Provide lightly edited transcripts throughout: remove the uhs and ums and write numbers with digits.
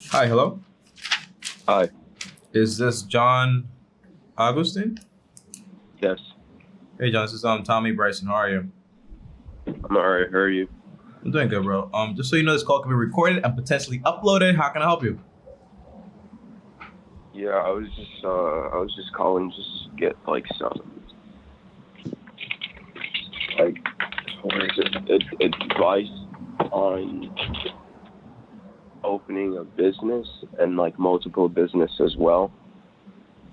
Hi, hello. Hi. Is this John Augustine? Yes. Hey, John. This is Tommy Bryson. How are you? I'm alright. How are you? I'm doing good, bro. Just so you know, this call can be recorded and potentially uploaded. How can I help you? Yeah, I was just calling just to get like some like what is it advice on opening a business and like multiple business as well,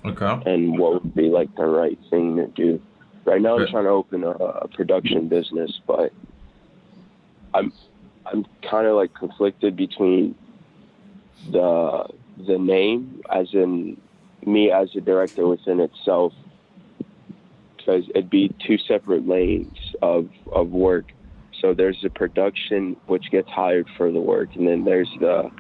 Okay. and what would be like the right thing to do. Right now, I'm But trying to open a production business, but I'm I'm kind of like conflicted between the the name, as in me as a director within itself, because it'd be two separate lanes of work. So there's the production which gets hired for the work, and then there's the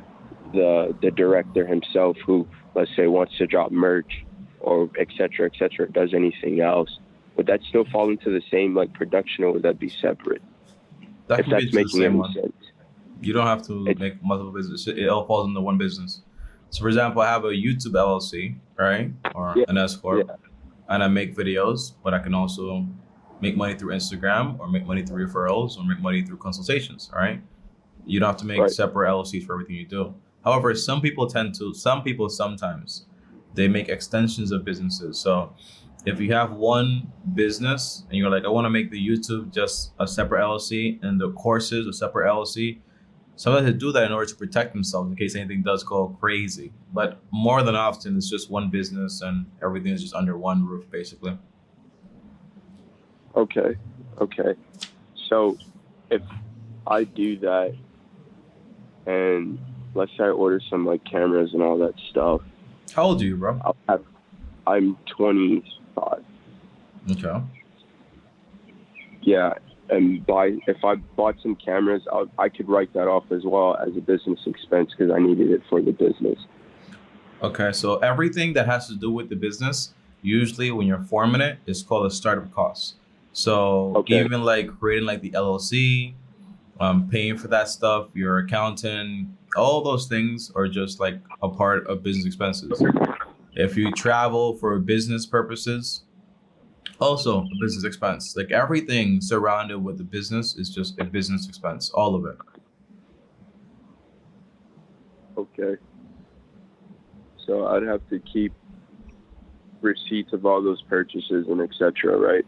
director himself who, let's say, wants to drop merch or et cetera, does anything else. Would that still fall into the same like production, or would that be separate? that If can be that's to the making same any one. sense. You don't have to It, make multiple businesses. It all falls into one business. So, for example, I have a YouTube LLC, right, or yeah, an S yeah, corp, and I make videos, but I can also make money through Instagram, or make money through referrals, or make money through consultations. All right. You don't have to make right. separate LLCs for everything you do. However, some people sometimes they make extensions of businesses. So if you have one business and you're like, I want to make the YouTube just a separate LLC and the courses a separate LLC, sometimes they do that in order to protect themselves in case anything does go crazy. But more than often, it's just one business and everything is just under one roof, basically. Okay, okay. So if I do that, and let's say I order some like cameras and all that stuff, How old are you, bro? I'll have, I'm 25. Okay. Yeah, and buy if I bought some cameras, I could write that off as well as a business expense because I needed it for the business. Okay, so everything that has to do with the business, usually when you're forming it, is called a startup cost. So Okay, even like creating like the LLC, paying for that stuff, your accountant, all those things are just like a part of business expenses. If you travel for business purposes, also a business expense. Like everything surrounded with the business is just a business expense, all of it. okay. So I'd have to keep receipts of all those purchases and etc. Right?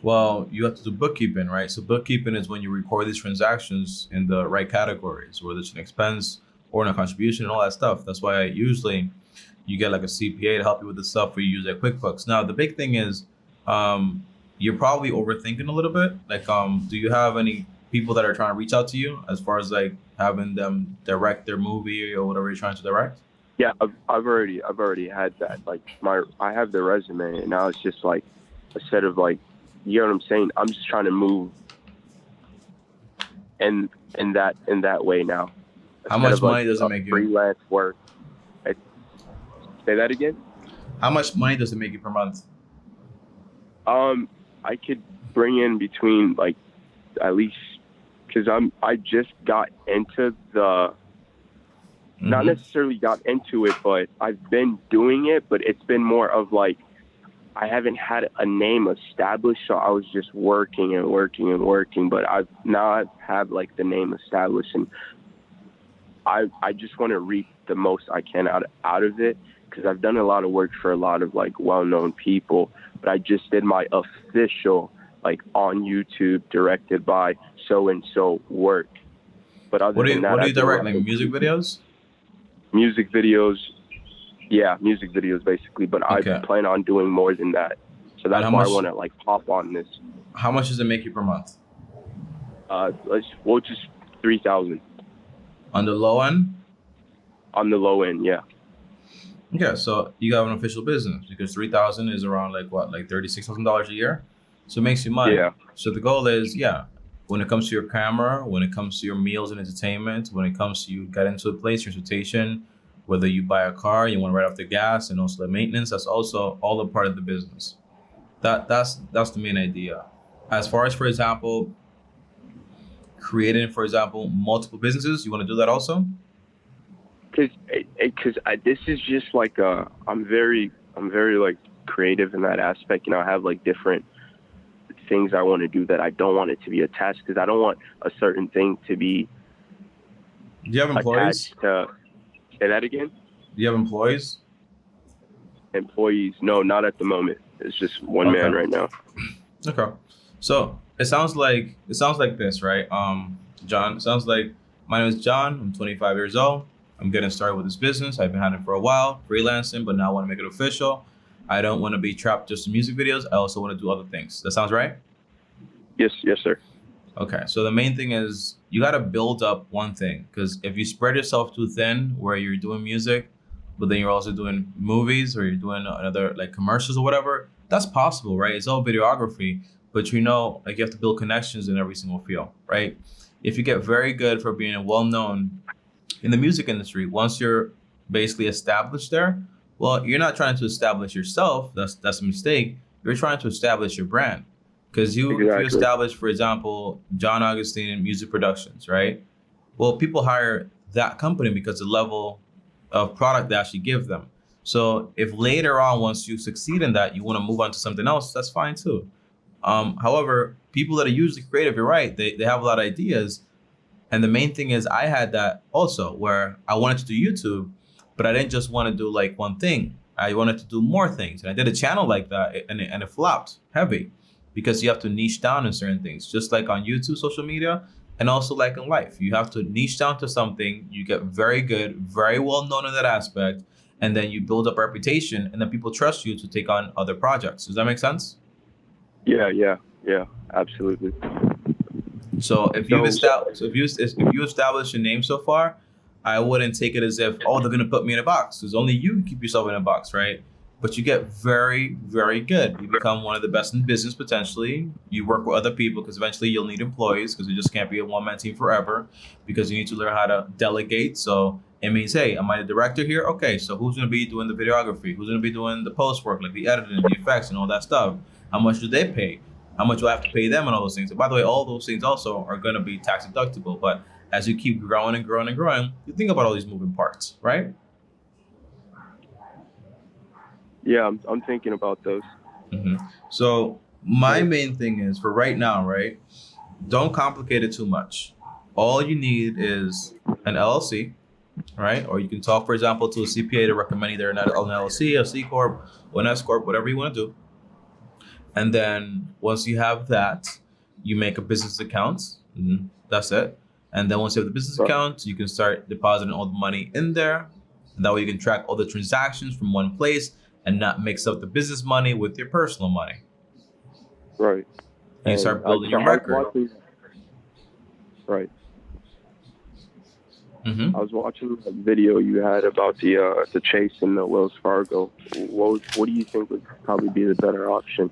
Well, you have to do bookkeeping, right? So bookkeeping is when you record these transactions in the right categories, whether it's an expense or in a contribution and all that stuff. That's why usually you get like a CPA to help you with the stuff where you use like QuickBooks. Now, the big thing is you're probably overthinking a little bit. Like, do you have any people that are trying to reach out to you as far as like having them direct their movie or whatever you're trying to direct? Yeah, I've already had that. Like I have the resume, and now it's just like a set of like, you know what I'm saying? I'm just trying to move in that way now, How instead much of like money does it make you? freelance work. I, say that again. How much money does it make you per month? Um, I could bring in between like at least, because I just got into the, not Mm-hmm. necessarily got into it, but I've been doing it, but it's been more of like I haven't had a name established, so I was just working and working and working. But I've had like the name established, and I just want to reap the most I can out of it, because I've done a lot of work for a lot of like well known people. But I just did my official like on YouTube directed by so and so work. But other than that, What do you I've been direct? Like working music videos? music videos. Yeah, music videos basically. But I Okay. plan on doing more than that. So And that's why I want to like hop on this. how much does it make you per month? We'll just 3,000 On the low end? on the low end. Yeah, Okay, so you have an official business because 3,000 is around like what, like $36,000 a year? So it makes you money. yeah. So the goal is, yeah, when it comes to your camera, when it comes to your meals and entertainment, when it comes to you get into a place, transportation, whether you buy a car, you want to write off the gas and also the maintenance, that's also all a part of the business. That's the main idea. As far as, for example, creating, for example, multiple businesses, you want to do that also? because this is just like I'm very like creative in that aspect. You know, I have like different things I want to do that I don't want it to be attached, because I don't want a certain thing to be Do you have employees? attached to. Say that again. Do you have employees? Employees? No, not at the moment. It's just one man right now. Okay. So it sounds like this, right? John, it sounds like my name is John. I'm 25 years old. I'm getting started with this business. I've been having it for a while, freelancing, but now I want to make it official. I don't want to be trapped just in music videos. I also want to do other things. That sounds right? Yes, sir. Okay. So the main thing is you got to build up one thing, because if you spread yourself too thin where you're doing music, but then you're also doing movies or you're doing another like commercials or whatever, that's possible, right? It's all videography, but like you have to build connections in every single field, right? If you get very good for being well known in the music industry, once you're basically established there, well, you're not trying to establish yourself. That's a mistake. You're trying to establish your brand. Because if you establish, for example, John Augustine Music Productions, right? Well, people hire that company because the level of product they actually give them. So if later on, once you succeed in that, you want to move on to something else, that's fine too. However, people that are usually creative, you're right, they have a lot of ideas. And the main thing is I had that also, where I wanted to do YouTube, but I didn't just want to do like one thing. I wanted to do more things. And I did a channel like that, and it flopped heavy, because you have to niche down in certain things, just like on YouTube, social media, and also like in life. You have to niche down to something. You get very good, very well known in that aspect, and then you build up reputation, and then people trust you to take on other projects. Does that make sense? Yeah, absolutely. So if you establish a name so far, I wouldn't take it as if, oh, they're gonna put me in a box, because only you can keep yourself in a box, right? But you get very, very good. You become one of the best in business potentially. You work with other people, because eventually you'll need employees, because you just can't be a one-man team forever, because you need to learn how to delegate. So it means, hey, am I the director here? Okay, so who's gonna be doing the videography? Who's gonna be doing the post work, like the editing, the effects, and all that stuff? How much do they pay? How much do I have to pay them and all those things? And by the way, all those things also are gonna be tax deductible. But as you keep growing and growing and growing, you think about all these moving parts, right? Yeah, I'm thinking about those. Mm-hmm. So my main thing is, for right now, right? Don't complicate it too much. All you need is an LLC, right? Or you can talk, for example, to a CPA to recommend either an LLC, a C Corp, or an S Corp, whatever you want to do. And then once you have that, you make a business account. That's it. And then once you have the business account, you can start depositing all the money in there. And that way you can track all the transactions from one place and not mix up the business money with your personal money. Right. And you start building your record. Right. Mm-hmm. I was watching a video you had about the Chase and the Wells Fargo. What do you think would probably be the better option?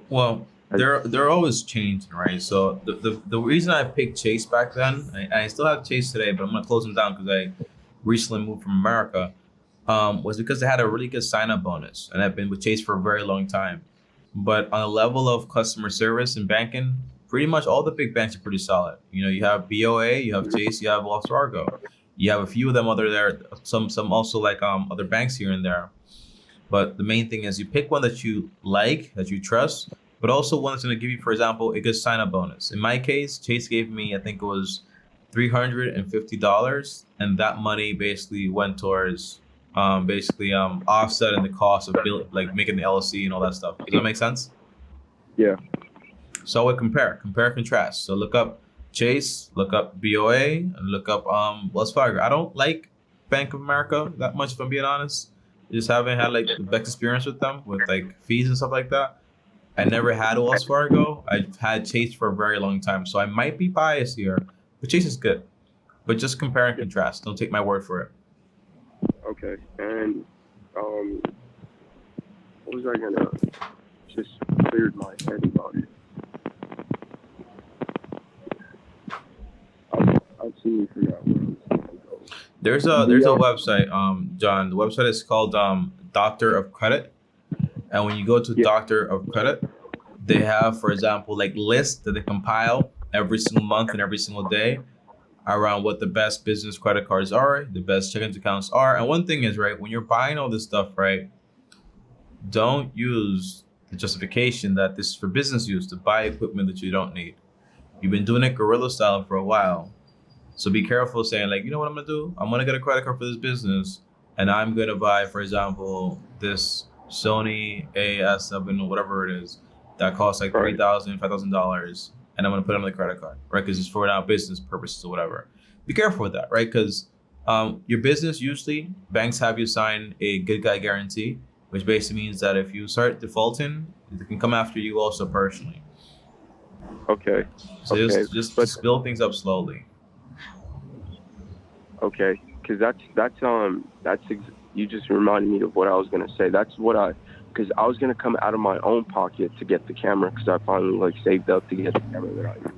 Well, they're always changing, right? So the reason I picked Chase back then, I still have Chase today, but I'm gonna close them down because I recently moved from America, was because they had a really good sign-up bonus, and I've been with Chase for a very long time. But on a level of customer service and banking, pretty much all the big banks are pretty solid. You have BOA, you have Chase, you have Wells Fargo. You have a few of them other there, some also like other banks here and there. But the main thing is you pick one that you like, that you trust, but also one that's going to give you, for example, a good sign-up bonus. In my case, Chase gave me, I think it was $350, and that money basically went towards offsetting the cost of making the LLC and all that stuff. Does that make sense? Yeah. So I would compare, contrast. So look up Chase, look up BOA, and look up Wells Fargo. I don't like Bank of America that much, if I'm being honest. Just haven't had like the best experience with them, with like fees and stuff like that. I never had Wells Fargo. I've had Chase for a very long time, so I might be biased here, but Chase is good. But just compare and contrast. Don't take my word for it. Okay. And what was I gonna just cleared my head about it? I actually forgot where I was gonna go. There's a website, John. The website is called Doctor of Credit. And when you go to Doctor of Credit, they have, for example, like lists that they compile every single month and every single day around what the best business credit cards are, the best checking accounts are. And one thing is, right, when you're buying all this stuff, right, don't use the justification that this is for business use to buy equipment that you don't need. You've been doing it guerrilla style for a while. So be careful saying like, you know what I'm gonna do? I'm gonna get a credit card for this business and I'm gonna buy, for example, this Sony AS7 or whatever it is that costs like $3,000, $5,000, and I'm gonna put it on the credit card, right? Because it's for now business purposes or whatever. Be careful with that, right? Because your business, usually banks have you sign a good guy guarantee, which basically means that if you start defaulting, they can come after you also personally. Okay. So okay. just build things up slowly. Okay, because you just reminded me of what I was gonna say. Because I was gonna come out of my own pocket to get the camera, because I finally like saved up to get the camera that I need.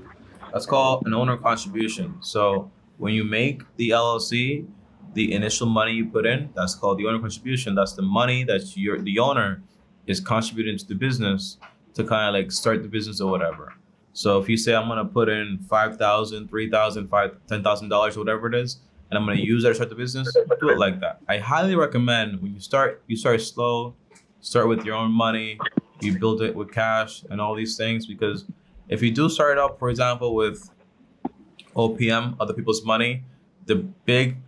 That's called an owner contribution. So when you make the LLC, the initial money you put in, that's called the owner contribution. That's the money that the owner is contributing to the business to kind of like start the business or whatever. So if you say I'm gonna put in $5,000, $3,000, $10,000, whatever it is, and I'm gonna use that to start the business, do it like that. I highly recommend when you start slow, start with your own money, you build it with cash and all these things, because if you do start up, for example, with OPM, other people's money, the big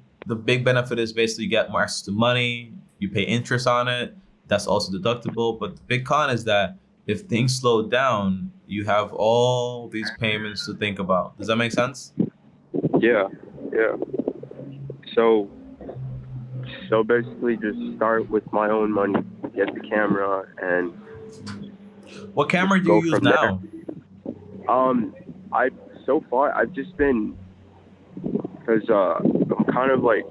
benefit is basically you get more access to money, you pay interest on it, that's also deductible. But the big con is that if things slow down, you have all these payments to think about. Does that make sense? Yeah. So basically just start with my own money, get the camera, and what camera do you use now? I've just been, because I'm kind of like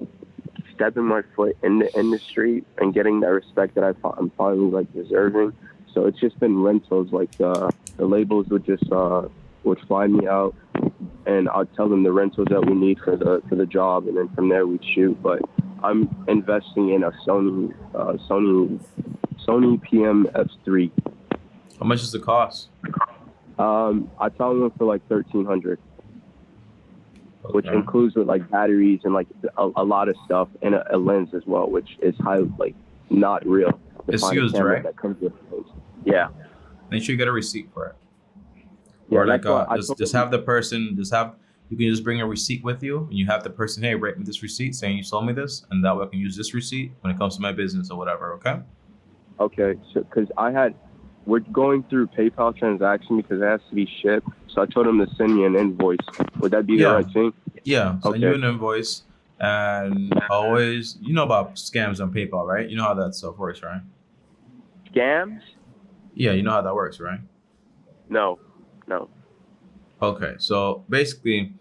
stepping my foot in the industry and getting that respect that I'm finally like deserving. So it's just been rentals. Like the labels would fly me out, and I'd tell them the rentals that we need for the job, and then from there we'd shoot. But I'm investing in a Sony PM-F3. How much does it cost? I tell them for like $1,300, which includes with like batteries and like a lot of stuff, and a lens as well, which is highly like not real. It's used, right? That comes with a lens. Yeah. Make sure you get a receipt for it. Yeah, or like just have the person you can just bring a receipt with you, and you have the person, hey, write me this receipt saying you sold me this, and that way I can use this receipt when it comes to my business or whatever. Okay. So because we're going through PayPal transaction because it has to be shipped. So I told him to send me an invoice. Would that be the right thing? Yeah. Send you an invoice, and always, you know about scams on PayPal, right? You know how that stuff works, right? Scams? Yeah, you know how that works, right? No. Okay, so basically,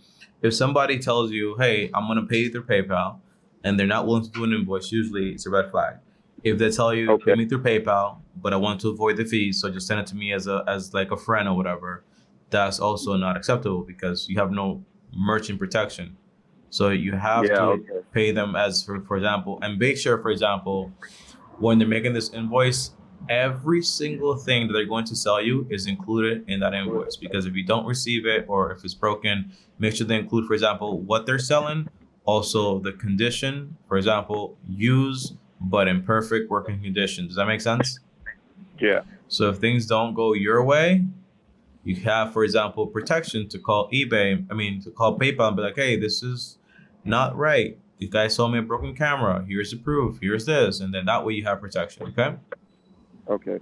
if somebody tells you, hey, I'm going to pay you through PayPal, and they're not willing to do an invoice, usually it's a red flag. If they tell you, pay me through PayPal, but I want to avoid the fees, so just send it to me as like a friend or whatever, that's also not acceptable because you have no merchant protection. So you have to pay them as, for example, and make sure, for example, when they're making this invoice, every single thing that they're going to sell you is included in that invoice, because if you don't receive it or if it's broken, make sure they include, for example, what they're selling, also the condition, for example, used but in perfect working condition. Does that make sense? Yeah. So if things don't go your way, you have, for example, protection to call to call PayPal and be like, hey, this is not right. You guys sold me a broken camera. Here's the proof. Here's this. And then that way you have protection, okay? Okay.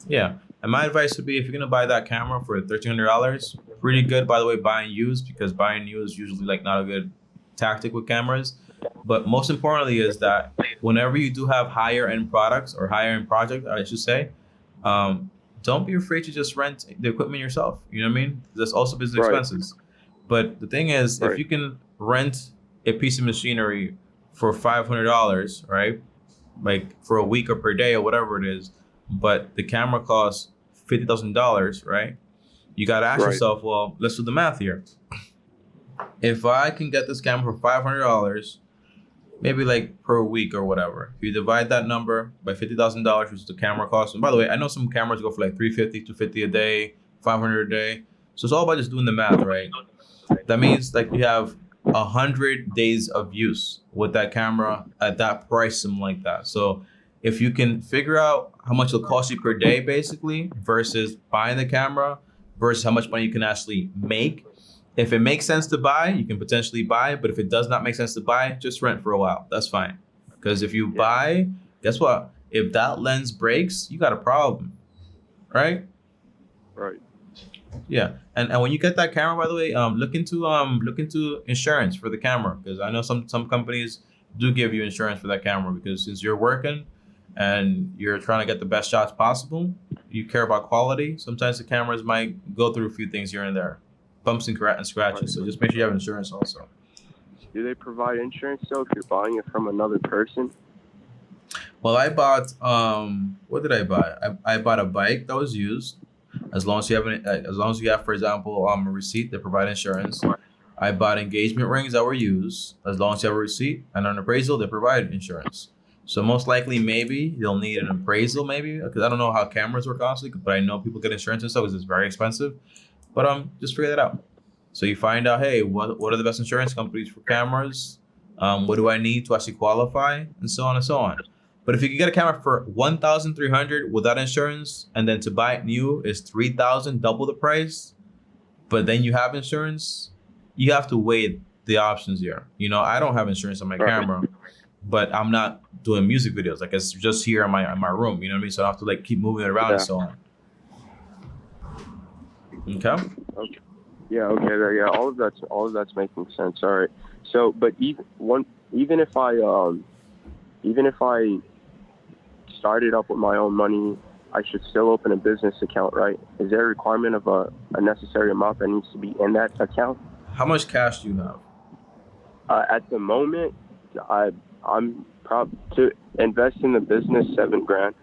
Yeah. And my advice would be, if you're going to buy that camera for $1,300, pretty good, by the way, buying used, because buying new is usually like not a good tactic with cameras. But most importantly is that whenever you do have higher end products or higher end project, I should say, don't be afraid to just rent the equipment yourself. You know what I mean? That's also business expenses. But the thing is, if you can rent a piece of machinery for $500, right? Like for a week or per day or whatever it is, but the camera costs $50,000, right? You got to ask yourself, well, let's do the math here. If I can get this camera for $500, maybe like per week or whatever, if you divide that number by $50,000, which is the camera cost. And by the way, I know some cameras go for like $350, $250 a day, $500 a day. So it's all about just doing the math, right? That means like you have 100 days of use with that camera at that price, something like that. So if you can figure out how much it'll cost you per day, basically, versus buying the camera versus how much money you can actually make. If it makes sense to buy, you can potentially buy. But if it does not make sense to buy, just rent for a while. That's fine. Because if you buy, guess what? If that lens breaks, you got a problem, right? Right. Yeah, and when you get that camera, by the way, look into insurance for the camera, because I know some companies do give you insurance for that camera, because since you're working and you're trying to get the best shots possible, you care about quality. Sometimes the cameras might go through a few things here and there, bumps and scratches. Right. So just make sure you have insurance also. Do they provide insurance though if you're buying it from another person? Well, I bought what did I buy? I bought a bike that was used. As long as you have, for example, a receipt, they provide insurance. I bought engagement rings that were used. As long as you have a receipt and an appraisal, they provide insurance. So most likely, maybe you'll need an appraisal, maybe, because I don't know how cameras work honestly, but I know people get insurance and stuff because it's very expensive. But just figure that out. So you find out, hey, what are the best insurance companies for cameras? What do I need to actually qualify, and so on and so on. But if you can get a camera for $1,300 without insurance, and then to buy it new is $3,000, double the price, but then you have insurance, you have to weigh the options here. You know, I don't have insurance on my camera, but I'm not doing music videos. Like, it's just here in my room. You know what I mean? So I don't have to like keep moving it around and so on. Okay. Okay. Yeah. Okay. Yeah. All of that's making sense. All right. So, but even if I started up with my own money, I should still open a business account, right? Is there a requirement of a necessary amount that needs to be in that account? How much cash do you have? At the moment, I'm probably to invest in the business $7,000.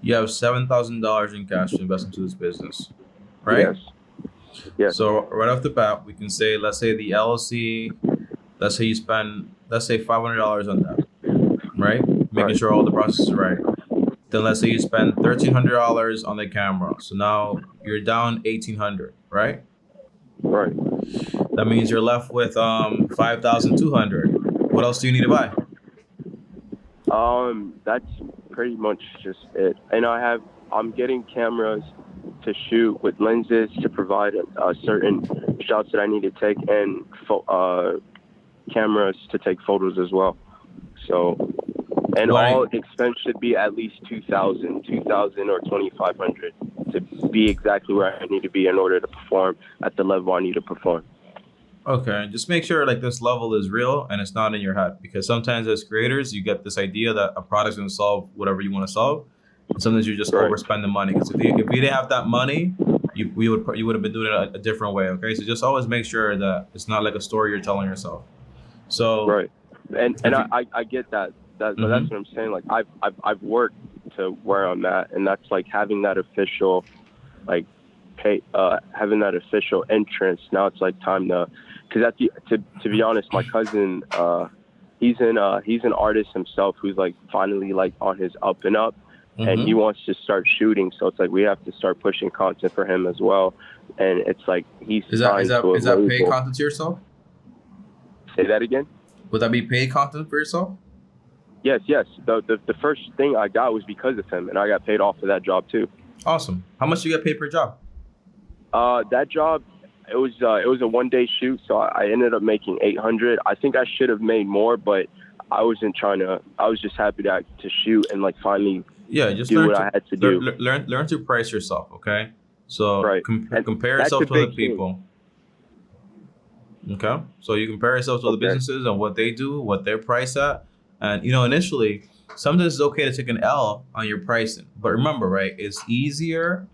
You have $7,000 in cash to invest into this business, right? Yes. So right off the bat, we can say, let's say the LLC, let's say you spend, let's say $500 on that, right? Making sure all the processes are right. Then let's say you spend $1,300 on the camera. So now you're down $1,800, right? Right. That means you're left with $5,200. What else do you need to buy? That's pretty much just it. And I'm getting cameras to shoot with lenses to provide certain shots that I need to take, and cameras to take photos as well. So, and all expense should be at least $2,000 or $2,500 to be exactly where I need to be in order to perform at the level I need to perform. Okay, just make sure like this level is real and it's not in your head, because sometimes as creators you get this idea that a product's going to solve whatever you want to solve, and sometimes you just overspend the money. Because if you didn't have that money, you would have been doing it a different way. Okay, so just always make sure that it's not like a story you're telling yourself. So right, and I get that. That's what I'm saying. Like I've worked to where I'm at, and that's like having that official, like having that official entrance. Now it's like time to. Because to be honest, my cousin, he's an artist himself who's like finally like on his up and up, and he wants to start shooting. So it's like we have to start pushing content for him as well. And it's like he's is that paid content to yourself? Say that again. Would that be paid content for yourself? Yes. The first thing I got was because of him, and I got paid off for that job too. Awesome. How much do you get paid per job? That job. It was a 1-day shoot, so I ended up making $800. I think I should have made more, but I wasn't trying to. I was just happy to shoot and like finally just do what I had to do. Learn to price yourself, okay? So compare that's yourself to other people. Okay, so you compare yourself to other businesses and what they do, what they're priced at, and initially sometimes it's okay to take an L on your pricing, but remember, right? It's easier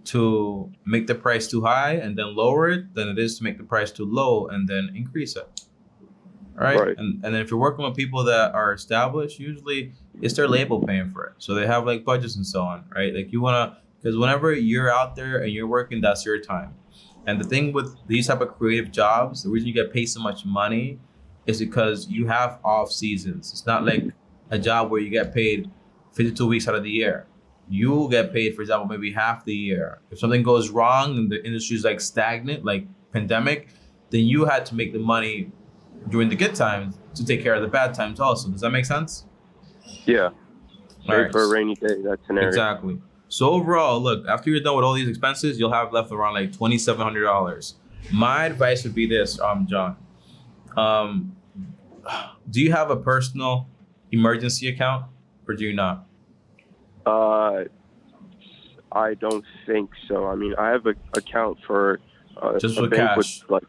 to make the price too high and then lower it than it is to make the price too low and then increase it. All right. And then if you're working with people that are established, usually it's their label paying for it. So they have like budgets and so on, right? Like because whenever you're out there and you're working, that's your time. And the thing with these type of creative jobs, the reason you get paid so much money is because you have off seasons. It's not like a job where you get paid 52 weeks out of the year. You get paid, for example, maybe half the year. If something goes wrong and the industry is like stagnant, like pandemic, then you had to make the money during the good times to take care of the bad times also. Does that make sense? Yeah. All Save right. for a rainy day. That scenario. Exactly. So overall, look, after you're done with all these expenses, you'll have left around like $2,700. My advice would be this, John. Do you have a personal emergency account or do you not? I don't think so. I mean, I have an account for Just a with bank cash. with like.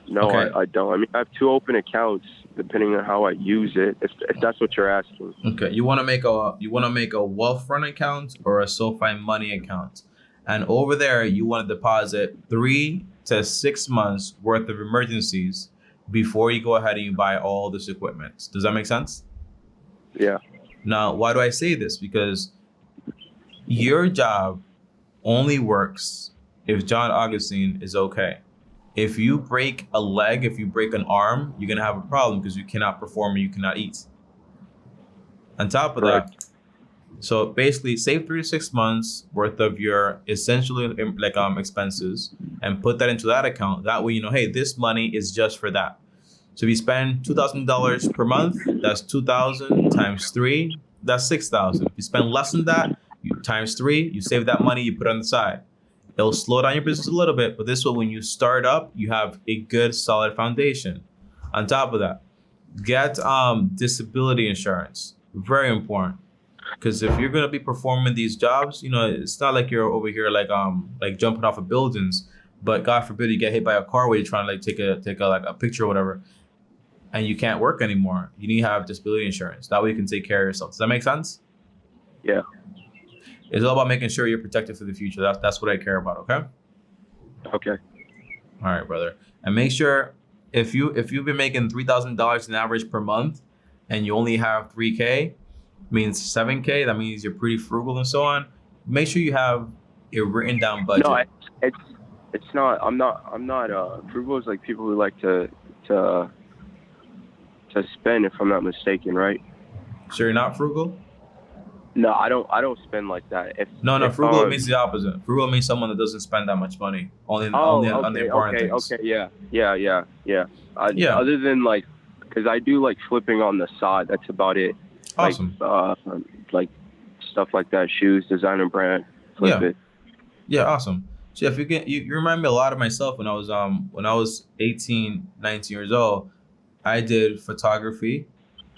No, Okay. I don't. I mean, I have 2 open accounts depending on how I use it. If that's what you're asking. Okay. You want to make a Wealthfront account or a SoFi Money account, and over there you want to deposit 3 to 6 months worth of emergencies before you go ahead and you buy all this equipment. Does that make sense? Yeah. Now, why do I say this? Because your job only works if John Augustine is okay. If you break a leg, if you break an arm, you're gonna have a problem because you cannot perform and you cannot eat. On top of that, so basically save 3 to 6 months worth of your essentially expenses and put that into that account. That way, hey, this money is just for that. So if you spend $2,000 per month, that's 2,000 times 3, that's 6,000. If you spend less than that, you times 3, you save that money, you put it on the side. It'll slow down your business a little bit, but this way, when you start up, you have a good, solid foundation. On top of that, get disability insurance. Very important, because if you're gonna be performing these jobs, it's not like you're over here like jumping off of buildings, but God forbid you get hit by a car while you're trying to take a picture or whatever, and you can't work anymore. You need to have disability insurance. That way you can take care of yourself. Does that make sense? Yeah. It's all about making sure you're protected for the future. That's what I care about. Okay. Okay. All right, brother. And make sure if you've been making $3,000 an average per month, and you only have 3K, means 7K. That means you're pretty frugal and so on. Make sure you have a written down budget. No, it's not. I'm not. Frugal is like people who like to spend, if I'm not mistaken, right? So you're not frugal? No, I don't spend like that. No. Frugal means the opposite. Frugal means someone that doesn't spend that much money. Only on the important things. Okay, yeah. Yeah. Other than because I do like flipping on the side. That's about it. Awesome. Like stuff like that, shoes, designer brand, flip it. Yeah, awesome. So if you remind me a lot of myself when I was 18, 19 years old. I did photography,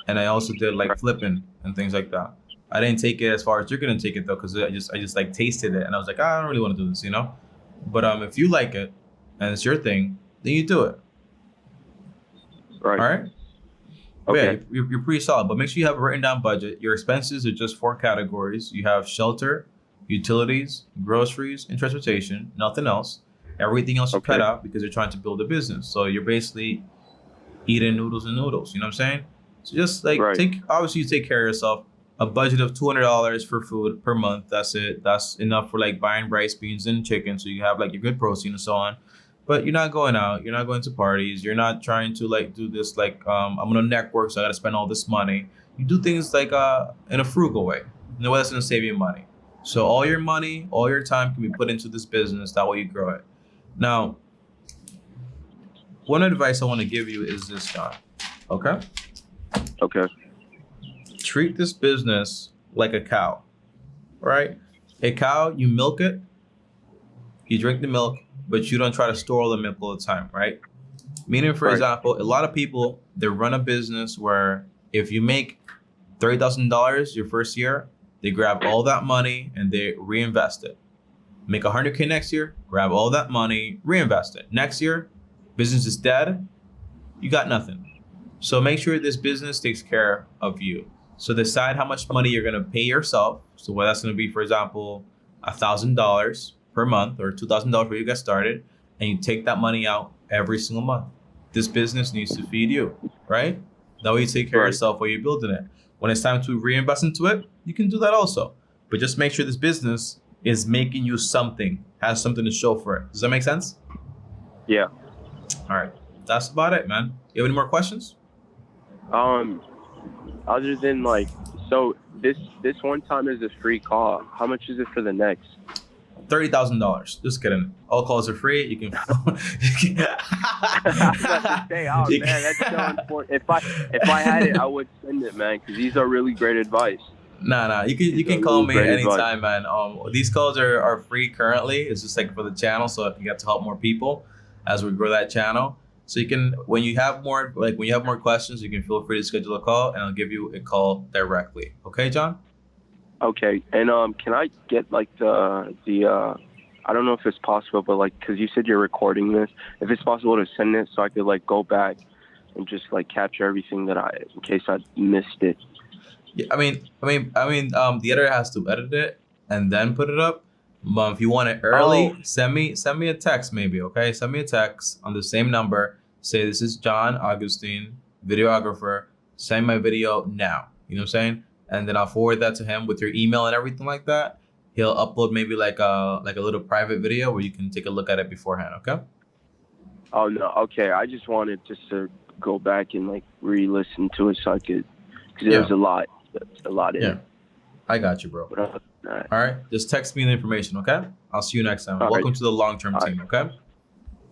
and I also did flipping and things like that. I didn't take it as far as you're gonna take it though, because I just tasted it and I was like, I don't really want to do this, But if you like it and it's your thing, then you do it. Right. All right. Okay. Yeah, you're pretty solid, but make sure you have a written down budget. Your expenses are just 4 categories. You have shelter, utilities, groceries, and transportation. Nothing else. Everything else you cut out because you're trying to build a business. So you're basically eating noodles and noodles. You know what I'm saying? So just obviously you take care of yourself. A budget of $200 for food per month. That's it. That's enough for buying rice, beans, and chicken. So you have your good protein and so on. But you're not going out. You're not going to parties. You're not trying to do this I'm gonna network, so I gotta spend all this money. You do things in a frugal way. In a way that's gonna save you money. So all your money, all your time can be put into this business. That way you grow it. Now, one advice I want to give you is this, John. Okay? Okay. Treat this business like a cow, right? A cow, you milk it, you drink the milk, but you don't try to store all the milk all the time, right? Meaning, for example, a lot of people, they run a business where if you make $30,000 your first year, they grab all that money and they reinvest it. Make 100K next year, grab all that money, reinvest it. Next year, business is dead, you got nothing. So make sure this business takes care of you. So decide how much money you're gonna pay yourself. So whether that's gonna be, for example, $1,000 per month or $2,000 where you get started, and you take that money out every single month. This business needs to feed you, right? That way you take care of yourself while you're building it. When it's time to reinvest into it, you can do that also. But just make sure this business is making you something, has something to show for it. Does that make sense? Yeah. All right. That's about it, man. You have any more questions? Other than so this one time is a free call. How much is it for the next? $30,000. Just kidding. All calls are free. You can. I was about to say, oh man, that's so important. If I had it, I would send it, man, because these are really great advice. Nah. You can call me anytime, man. These calls are free currently. It's just like for the channel, so I can get to help more people as we grow that channel. So you can, when you have more questions, you can feel free to schedule a call, and I'll give you a call directly. Okay, John? Okay, and can I get like the I don't know if it's possible, but like, because you said you're recording this, if it's possible to send it so I could like go back and just like capture everything in case I missed it. Yeah, I mean, the editor has to edit it and then put it up. But if you want it early, send me a text maybe. Okay, send me a text on the same number. Say this is John Augustine, videographer. Send my video now. You know what I'm saying? And then I'll forward that to him with your email and everything like that. He'll upload maybe like a little private video where you can take a look at it beforehand. Okay? Oh no, okay. I just wanted just to go back and like re-listen to it so I could, because there's a lot in it. I got you, bro. All right. Just text me the information, okay? I'll see you next time. Welcome to the long-term team, okay?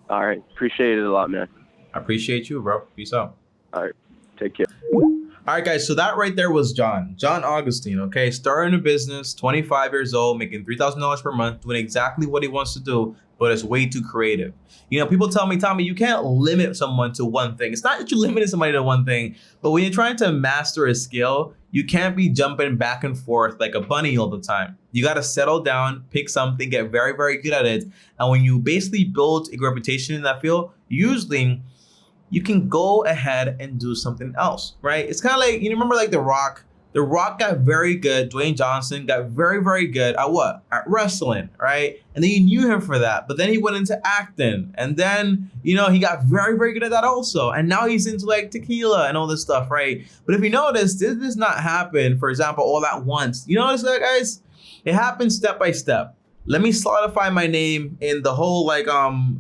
All right. Appreciate it a lot, man. I appreciate you, bro. Peace out. All right. Take care. All right, guys. So that right there was John Augustine, okay? Starting a business, 25 years old, making $3,000 per month, doing exactly what he wants to do, but it's way too creative. You know, people tell me, Tommy, you can't limit someone to one thing. It's not that you're limiting somebody to one thing, but when you're trying to master a skill, you can't be jumping back and forth like a bunny all the time. You got to settle down, pick something, get very, very good at it. And when you basically build a reputation in that field, usually you can go ahead and do something else, right? It's kind of like, you remember like The Rock? The Rock got very good. Dwayne Johnson got very, very good at what? At wrestling, right? And then you knew him for that. But then he went into acting. And then, you know, he got very, very good at that also. And now he's into like tequila and all this stuff, right? But if you notice, this does not happen, for example, all at once. You notice that, guys? It happens step by step. Let me solidify my name in the whole like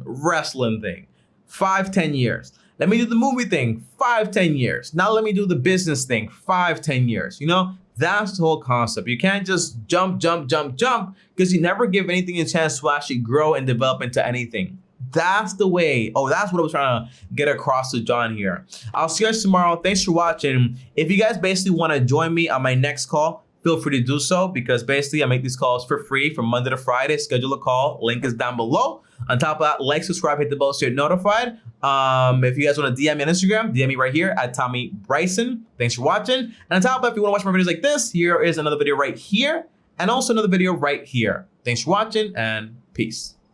wrestling thing. 5-10 years. Let me do the movie thing, 5-10 years. Now let me do the business thing, 5-10 years. You know, that's the whole concept. You can't just jump, because you never give anything a chance to actually grow and develop into anything. That's the way. Oh, that's what I was trying to get across to John here. I'll see you guys tomorrow. Thanks for watching. If you guys basically want to join me on my next call, feel free to do so, because basically I make these calls for free from Monday to Friday. Schedule a call. Link is down below. On top of that, like, subscribe, hit the bell so you're notified. If you guys want to DM me on Instagram, DM me right here at Tommy Bryson. Thanks for watching. And on top of that, if you want to watch more videos like this, here is another video right here, and also another video right here. Thanks for watching, and peace.